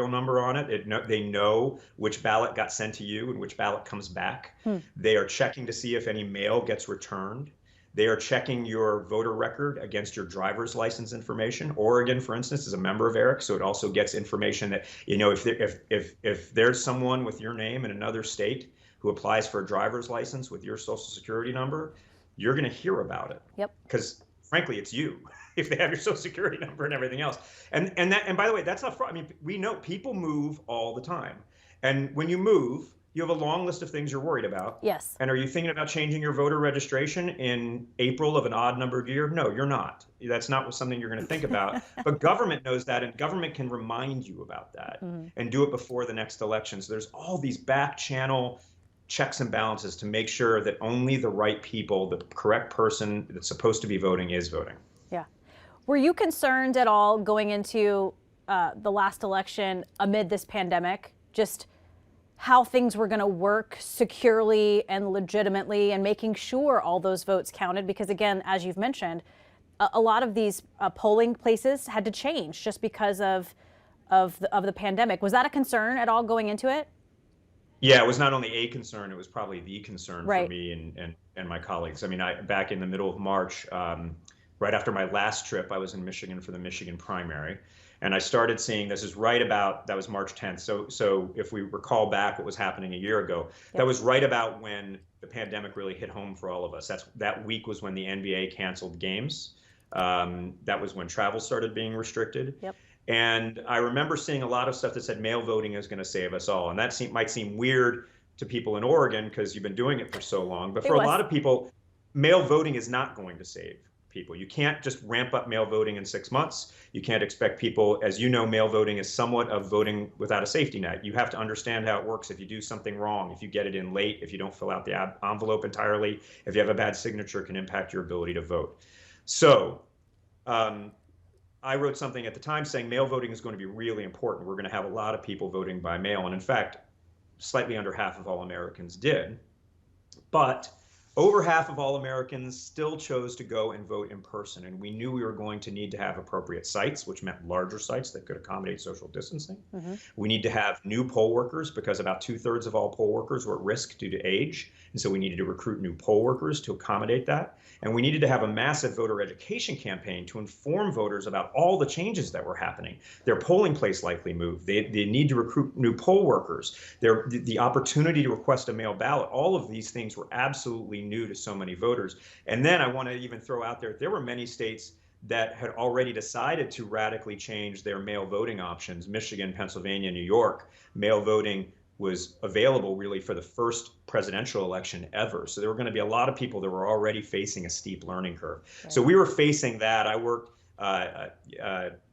number on it. They know which ballot got sent to you and which ballot comes back. They are checking to see if any mail gets returned. They are checking your voter record against your driver's license information. Oregon, for instance, is a member of ERIC, so it also gets information that, if there's someone with your name in another state who applies for a driver's license with your social security number, you're going to hear about it. Yep. Because frankly, it's you. If they have your social security number and everything else. And by the way, that's not fraud. I mean, we know people move all the time. And when you move, you have a long list of things you're worried about. Yes. And are you thinking about changing your voter registration in April of an odd numbered year? No, you're not. That's not something you're going to think about. But government knows that, and government can remind you about that and do it before the next election. So there's all these back channel checks and balances to make sure that only the right people, the correct person that's supposed to be voting is voting. Yeah. Were you concerned at all going into the last election amid this pandemic, just how things were going to work securely and legitimately and making sure all those votes counted? Because again, as you've mentioned, a lot of these polling places had to change just because of the pandemic. Was that a concern at all going into it? Yeah, it was not only a concern, it was probably the concern Right. for me and my colleagues. I mean, back in the middle of March, right after my last trip, I was in Michigan for the Michigan primary. And I started seeing, that was March 10th. So if we recall back what was happening a year ago, that was right about when the pandemic really hit home for all of us. That week was when the NBA canceled games. That was when travel started being restricted. Yep. And I remember seeing a lot of stuff that said mail voting is going to save us all. And that might seem weird to people in Oregon because you've been doing it for so long. But for a lot of people, mail voting is not going to save people. You can't just ramp up mail voting in 6 months. You can't expect people, as you know, mail voting is somewhat of voting without a safety net. You have to understand how it works. If you do something wrong, if you get it in late, if you don't fill out the envelope entirely, if you have a bad signature, it can impact your ability to vote. So I wrote something at the time saying mail voting is going to be really important. We're going to have a lot of people voting by mail. And in fact, slightly under half of all Americans did. But over half of all Americans still chose to go and vote in person. And we knew we were going to need to have appropriate sites, which meant larger sites that could accommodate social distancing. We need to have new poll workers because about 2/3 of all poll workers were at risk due to age. And so we needed to recruit new poll workers to accommodate that. And we needed to have a massive voter education campaign to inform voters about all the changes that were happening. Their polling place likely moved. They need to recruit new poll workers. The opportunity to request a mail ballot, all of these things were absolutely new to so many voters. And then I want to even throw out there were many states that had already decided to radically change their mail voting options. Michigan, Pennsylvania, New York, mail voting was available really for the first presidential election ever. So there were going to be a lot of people that were already facing a steep learning curve. Right. So we were facing that. I worked, Mark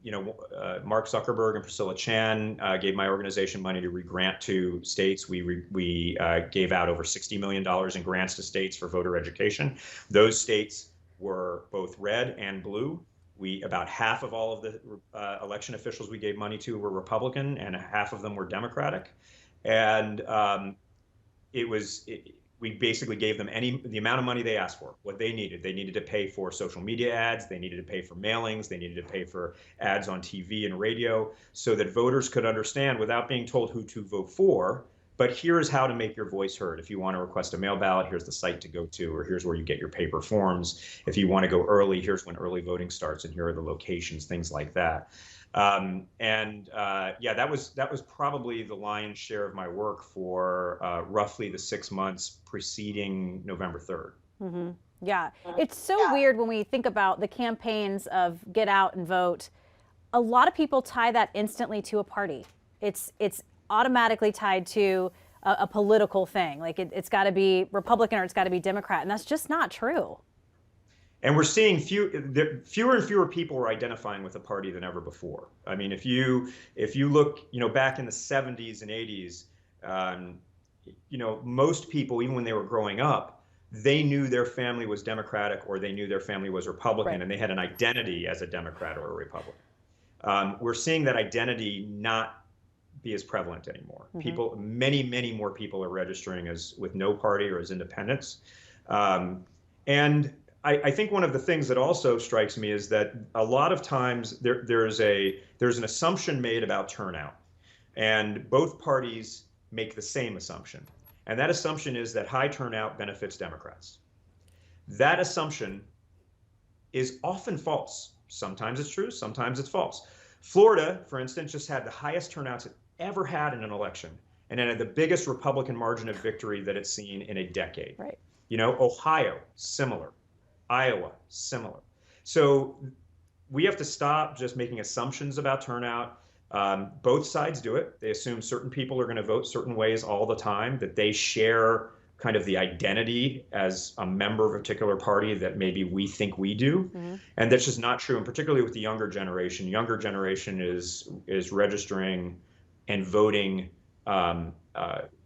Zuckerberg and Priscilla Chan gave my organization money to re-grant to states. We gave out over $60 million in grants to states for voter education. Those states were both red and blue. About half of all of the election officials we gave money to were Republican, and half of them were Democratic. And we basically gave them the amount of money they asked for, what they needed. They needed to pay for social media ads, they needed to pay for mailings, they needed to pay for ads on TV and radio, so that voters could understand without being told who to vote for. But here's how to make your voice heard. If you want to request a mail ballot, here's the site to go to, or here's where you get your paper forms. If you want to go early, here's when early voting starts, and here are the locations, things like that. That was probably the lion's share of my work for roughly the 6 months preceding November 3rd. Mm-hmm. Yeah, it's so weird when we think about the campaigns of get out and vote. A lot of people tie that instantly to a party. It's automatically tied to a political thing. Like it's got to be Republican or it's got to be Democrat, and that's just not true. And we're seeing fewer and fewer people are identifying with a party than ever before. I mean, if you look, back in the 70s and 80s, most people, even when they were growing up, they knew their family was Democratic or they knew their family was Republican, right, and they had an identity as a Democrat or a Republican. We're seeing that identity not be as prevalent anymore. Mm-hmm. Many more people are registering as with no party or as independents. And I think one of the things that also strikes me is that a lot of times there's an assumption made about turnout, and both parties make the same assumption. And that assumption is that high turnout benefits Democrats. That assumption is often false. Sometimes it's true, sometimes it's false. Florida, for instance, just had the highest turnouts it ever had in an election, and it had the biggest Republican margin of victory that it's seen in a decade. Right. Ohio, similar. Iowa, similar. So we have to stop just making assumptions about turnout. Both sides do it. They assume certain people are going to vote certain ways all the time, that they share kind of the identity as a member of a particular party that maybe we think we do. Mm-hmm. And that's just not true. And particularly with the younger generation. Younger generation is registering and voting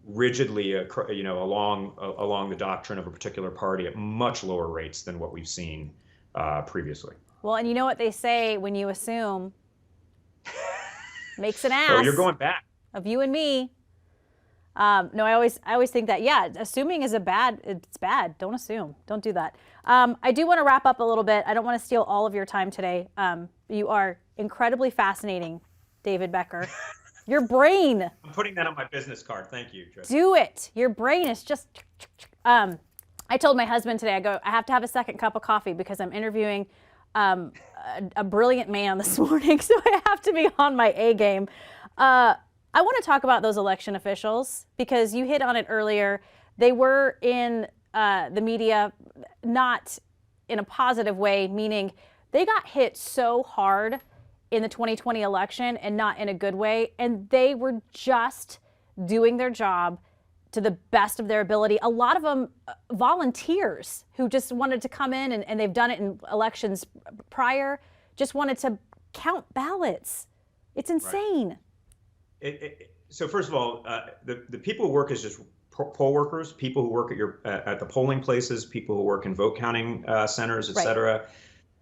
rigidly, along the doctrine of a particular party at much lower rates than what we've seen previously. Well, and you know what they say, when you assume, makes an ass. Oh, you're going back. Of you and me. No, I always think that, assuming is it's bad. Don't assume. Don't do that. I do want to wrap up a little bit. I don't want to steal all of your time today. You are incredibly fascinating, David Becker. Your brain. I'm putting that on my business card. Thank you, Trish. Do it. Your brain is just. I told my husband today, I have to have a second cup of coffee because I'm interviewing a brilliant man this morning, so I have to be on my A game. I want to talk about those election officials because you hit on it earlier. They were in the media, not in a positive way, meaning they got hit so hard in the 2020 election and not in a good way. And they were just doing their job to the best of their ability. A lot of them volunteers who just wanted to come in, and they've done it in elections prior, just wanted to count ballots. It's insane. Right. So first of all, the people who work as just poll workers, people who work at the polling places, people who work in vote counting centers, et cetera.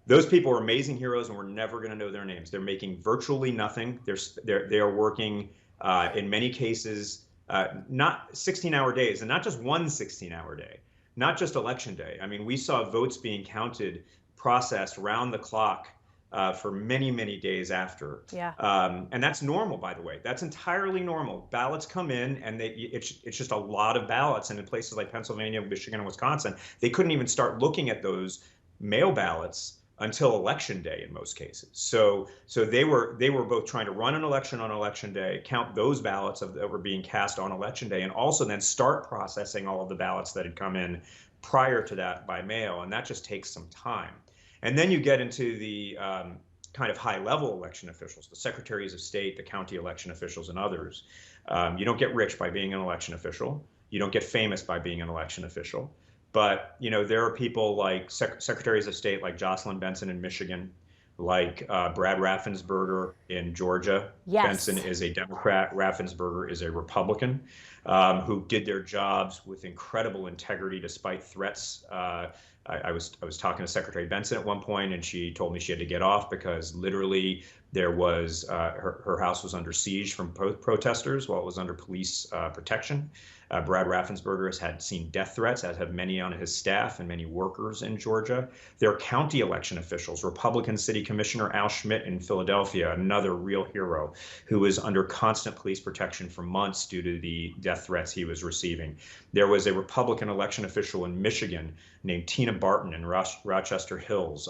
Those people are amazing heroes, and we're never going to know their names. They're making virtually nothing. They are working in many cases not 16-hour days, and not just one 16-hour day, not just election day. I mean, we saw votes being counted, processed round the clock for many days after. Yeah. And that's normal, by the way. That's entirely normal. Ballots come in, and it's just a lot of ballots. And in places like Pennsylvania, Michigan, and Wisconsin, they couldn't even start looking at those mail ballots until election day in most cases. So they were both trying to run an election on election day, count those ballots that were being cast on election day, and also then start processing all of the ballots that had come in prior to that by mail. And that just takes some time. And then you get into the kind of high-level election officials, the secretaries of state, the county election officials, and others. You don't get rich by being an election official. You don't get famous by being an election official. But there are people like secretaries of state like Jocelyn Benson in Michigan, like Brad Raffensperger in Georgia. Yes. Benson is a Democrat. Raffensperger is a Republican, who did their jobs with incredible integrity despite threats. I was talking to Secretary Benson at one point, and she told me she had to get off because literally there was her house was under siege from protesters while it was under police protection. Brad Raffensperger has had seen death threats, as have many on his staff and many workers in Georgia. There are county election officials, Republican City Commissioner Al Schmidt in Philadelphia, another real hero, who was under constant police protection for months due to the death threats he was receiving. There was a Republican election official in Michigan named Tina Barton in Rochester Hills,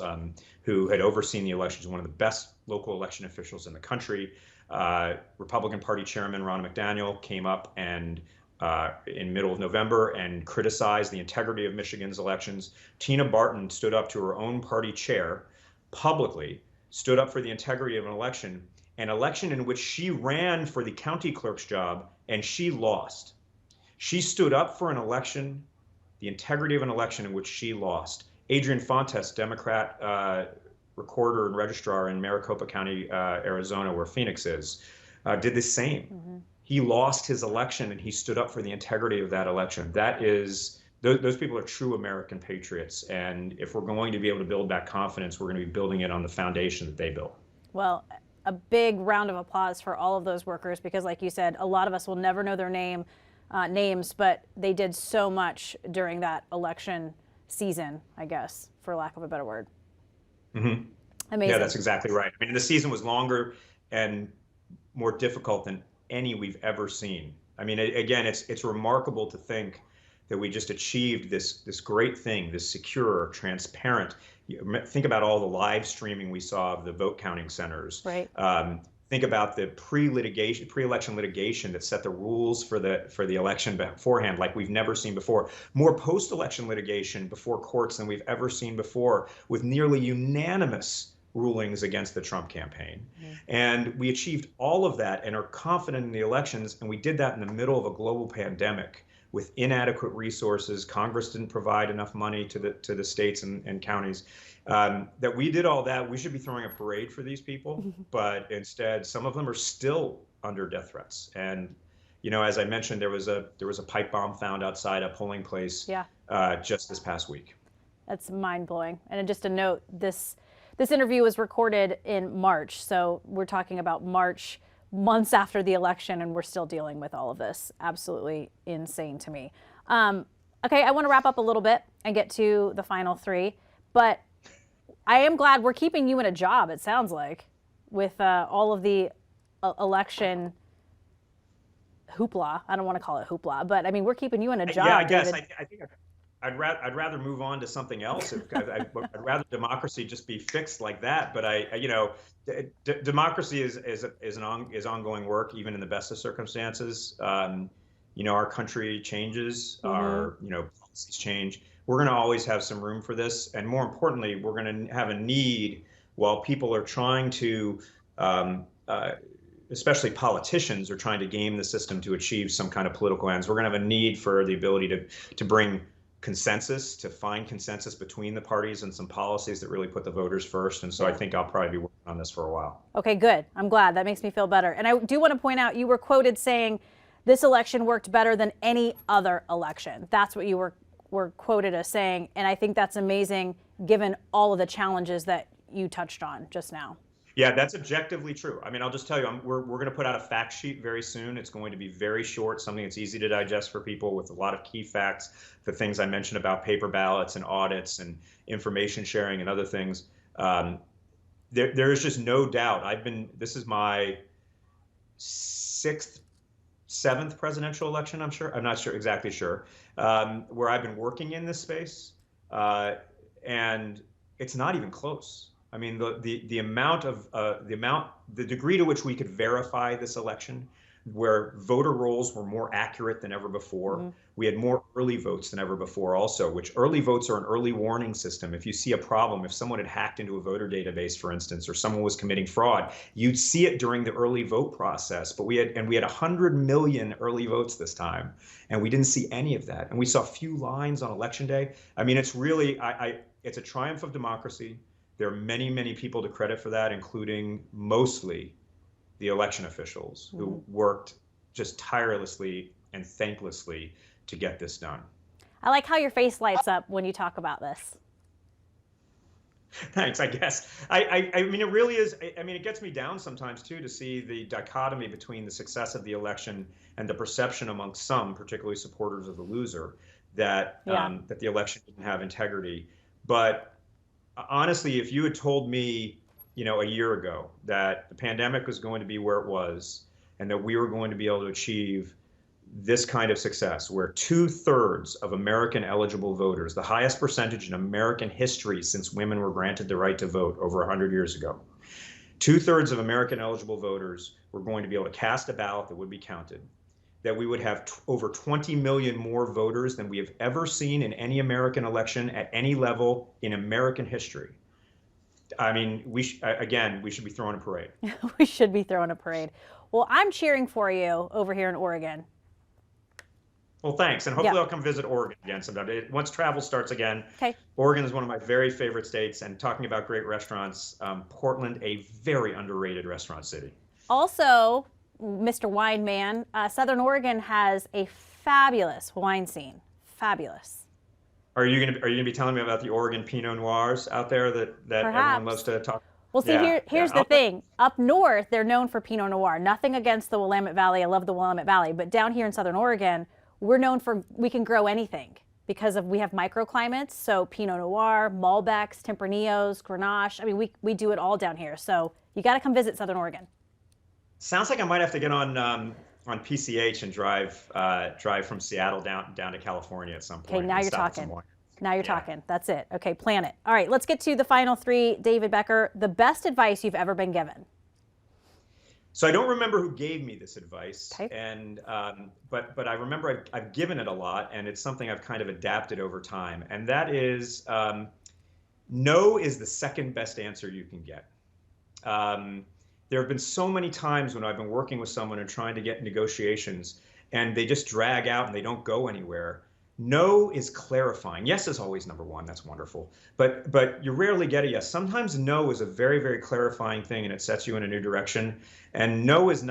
who had overseen the elections, one of the best local election officials in the country. Republican Party Chairman Ron McDaniel came up and in middle of November and criticized the integrity of Michigan's elections. Tina Barton stood up to her own party chair publicly, stood up for the integrity of an election in which she ran for the county clerk's job and she lost. She stood up for an election, the integrity of an election in which she lost. Adrian Fontes, Democrat recorder and registrar in Maricopa County, Arizona, where Phoenix is, did the same. Mm-hmm. He lost his election and he stood up for the integrity of that election. Those people are true American patriots. And if we're going to be able to build that confidence, we're going to be building it on the foundation that they built. Well, a big round of applause for all of those workers, because like you said, a lot of us will never know their names, but they did so much during that election season, I guess, for lack of a better word. Mm-hmm. Amazing. Yeah, that's exactly right. I mean, the season was longer and more difficult than any we've ever seen. I mean, again, it's remarkable to think that we just achieved this great thing, this secure, transparent. Think about all the live streaming we saw of the vote counting centers. Right. Think about the pre-election litigation that set the rules for the election beforehand, like we've never seen before. More post-election litigation before courts than we've ever seen before, with nearly unanimous rulings against the Trump campaign. Mm-hmm. And we achieved all of that and are confident in the elections. And we did that in the middle of a global pandemic with inadequate resources. Congress didn't provide enough money to the states and counties. That we did all that. We should be throwing a parade for these people. But instead, some of them are still under death threats. And, as I mentioned, there was a pipe bomb found outside a polling place just this past week. That's mind blowing. And just a note, this interview was recorded in March, so we're talking about March, months after the election, and we're still dealing with all of this. Absolutely insane to me. Okay, I want to wrap up a little bit and get to the final three, but I am glad we're keeping you in a job, it sounds like, with all of the election hoopla. I don't want to call it hoopla, but I mean, we're keeping you in a job. Yeah, I guess. I think I'd rather move on to something else. I'd rather democracy just be fixed like that. But democracy is ongoing work, even in the best of circumstances. Our country changes, our policies change. We're going to always have some room for this, and more importantly, we're going to have a need while people are trying to, especially politicians, are trying to game the system to achieve some kind of political ends. We're going to have a need for the ability to bring consensus, to find consensus between the parties and some policies that really put the voters first. And so I think I'll probably be working on this for a while. Okay, good. I'm glad. That makes me feel better. And I do want to point out, you were quoted saying this election worked better than any other election. That's what you were quoted as saying. And I think that's amazing, given all of the challenges that you touched on just now. Yeah, that's objectively true. I mean, I'll just tell you, we're going to put out a fact sheet very soon. It's going to be very short, something that's easy to digest for people, with a lot of key facts, the things I mentioned about paper ballots and audits and information sharing and other things. There is just no doubt. This is my seventh presidential election, I'm not sure, exactly sure, where I've been working in this space. And it's not even close. I mean, the degree to which we could verify this election, where voter rolls were more accurate than ever before. We had more early votes than ever before also, which early votes are an early warning system. If you see a problem, if someone had hacked into a voter database, for instance, or someone was committing fraud, you'd see it during the early vote process. But we had 100 million early votes this time, and we didn't see any of that. And we saw few lines on election day. I mean, it's really, it's a triumph of democracy. There are many, many people to credit for that, including mostly the election officials who worked just tirelessly and thanklessly to get this done. I like how your face lights up when you talk about this. Thanks, I guess. I mean, it really is. I mean, it gets me down sometimes, too, to see the dichotomy between the success of the election and the perception amongst some, particularly supporters of the loser, that that the election didn't have integrity. But honestly, if you had told me, a year ago that the pandemic was going to be where it was and that we were going to be able to achieve this kind of success, where 2/3 of American eligible voters, the highest percentage in American history since women were granted the right to vote over 100 years ago, 2/3 of American eligible voters were going to be able to cast a ballot that would be counted, that we would have over 20 million more voters than we have ever seen in any American election at any level in American history. I mean, we should be throwing a parade. We should be throwing a parade. Well, I'm cheering for you over here in Oregon. Well, thanks. And hopefully I'll come visit Oregon again sometime. Once travel starts again, Oregon is one of my very favorite states. And talking about great restaurants, Portland, a very underrated restaurant city. Also, Mr. Wine Man, Southern Oregon has a fabulous wine scene. Fabulous. Are you gonna be telling me about the Oregon Pinot Noirs out there that everyone loves to talk? Well, see, here's the thing. Up north, they're known for Pinot Noir. Nothing against the Willamette Valley. I love the Willamette Valley. But down here in Southern Oregon, we're known for, we can grow anything because we have microclimates. So Pinot Noir, Malbecs, Tempranillos, Grenache. I mean, we do it all down here. So you got to come visit Southern Oregon. Sounds like I might have to get on PCH and drive from Seattle down to California at some point. Okay, now you're talking. Now you're talking. That's it. Okay, plan it. All right, let's get to the final three. David Becker, the best advice you've ever been given. So I don't remember who gave me this advice, and but I remember I've given it a lot, and it's something I've kind of adapted over time, and that is no is the second best answer you can get. There have been so many times when I've been working with someone and trying to get negotiations, and they just drag out and they don't go anywhere. No is clarifying. Yes is always number one. That's wonderful. But you rarely get a yes. Sometimes no is a very, very clarifying thing, and it sets you in a new direction. And no is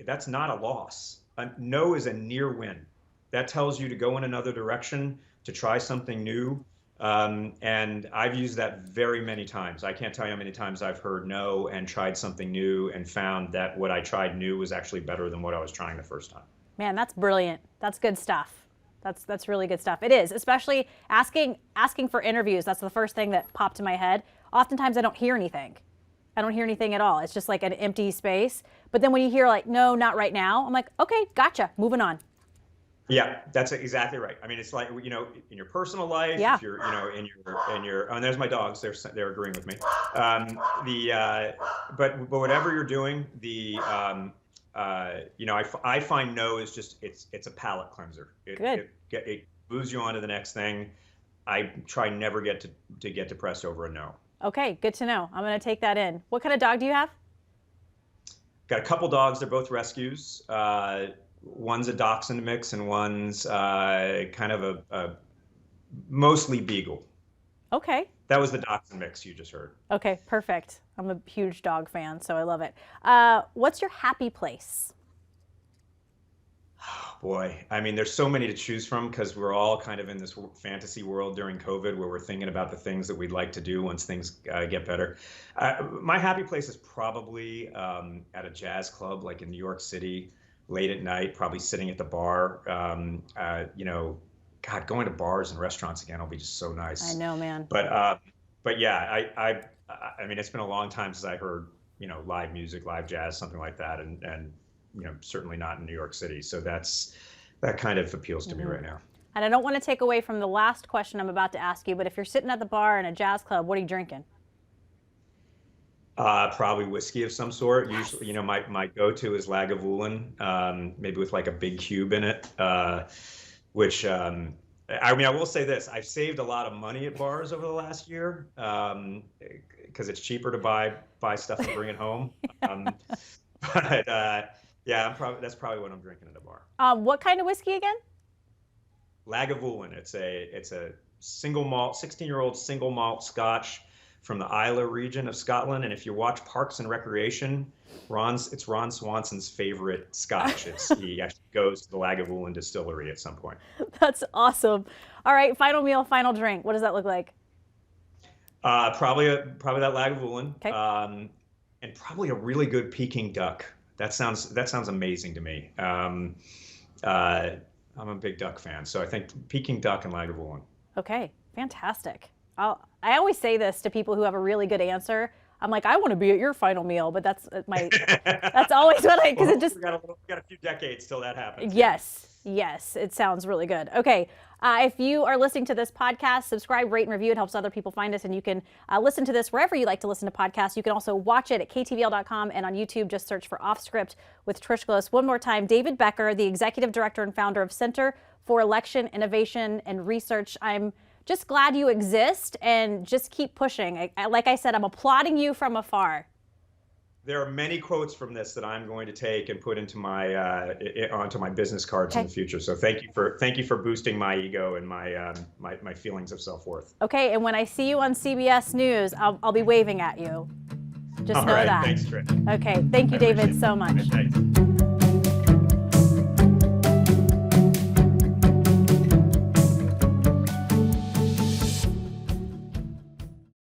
that's not a loss. A no is a near win. That tells you to go in another direction, to try something new. And I've used that very many times. I can't tell you how many times I've heard no and tried something new and found that what I tried new was actually better than what I was trying the first time. Man, that's brilliant. That's good stuff. That's really good stuff. It is, especially asking for interviews. That's the first thing that popped in my head. Oftentimes I don't hear anything. I don't hear anything at all. It's just like an empty space. But then when you hear like, no, not right now, I'm like, okay, gotcha, moving on. Yeah, that's exactly right. I mean, it's like, in your personal life, if you're, in your, and there's my dogs, they're agreeing with me. But whatever you're doing, I find no is just, it's a palate cleanser. It moves you on to the next thing. I try never get depressed over a no. Okay, good to know. I'm going to take that in. What kind of dog do you have? Got a couple dogs. They're both rescues. One's a dachshund mix and one's kind of a mostly beagle. Okay. That was the dachshund mix you just heard. Okay, perfect. I'm a huge dog fan, so I love it. What's your happy place? Oh, boy, I mean, there's so many to choose from because we're all kind of in this fantasy world during COVID where we're thinking about the things that we'd like to do once things get better. My happy place is probably at a jazz club, like in New York City, late at night, probably sitting at the bar. God, going to bars and restaurants again will be just so nice. I know, man. But yeah, I mean, it's been a long time since I heard, live music, live jazz, something like that, and certainly not in New York City. So that kind of appeals to me right now. And I don't want to take away from the last question I'm about to ask you, but if you're sitting at the bar in a jazz club, what are you drinking? Probably whiskey of some sort. Usually, my go-to is Lagavulin, maybe with like a big cube in it, which, I will say this, I've saved a lot of money at bars over the last year, because it's cheaper to buy stuff and bring it home. But yeah, that's probably what I'm drinking at a bar. What kind of whiskey again? Lagavulin. It's a single malt, 16-year-old single malt Scotch from the Islay region of Scotland. And if you watch Parks and Recreation, it's Ron Swanson's favorite Scotch. He actually goes to the Lagavulin distillery at some point. That's awesome. All right, final meal, final drink. What does that look like? Probably that Lagavulin. Okay. And probably a really good Peking duck. That sounds amazing to me. I'm a big duck fan, so I think Peking duck and Lagavulin. Okay, fantastic. I always say this to people who have a really good answer. I'm like, I want to be at your final meal, but that's always what because it just. We got a few decades till that happens. Yes, it sounds really good. Okay, if you are listening to this podcast, subscribe, rate, and review. It helps other people find us, and you can listen to this wherever you like to listen to podcasts. You can also watch it at ktvl.com and on YouTube. Just search for Off Script with Trish Close. One more time, David Becker, the executive director and founder of Center for Election Innovation and Research. I'm just glad you exist, and just keep pushing. Like I said, I'm applauding you from afar. There are many quotes from this that I'm going to take and put into onto my business cards in the future. So thank you for boosting my ego and my feelings of self-worth. Okay, and when I see you on CBS News, I'll be waving at you. Just know that. Thanks, Trish. Okay, thank you, David, so much. Thanks.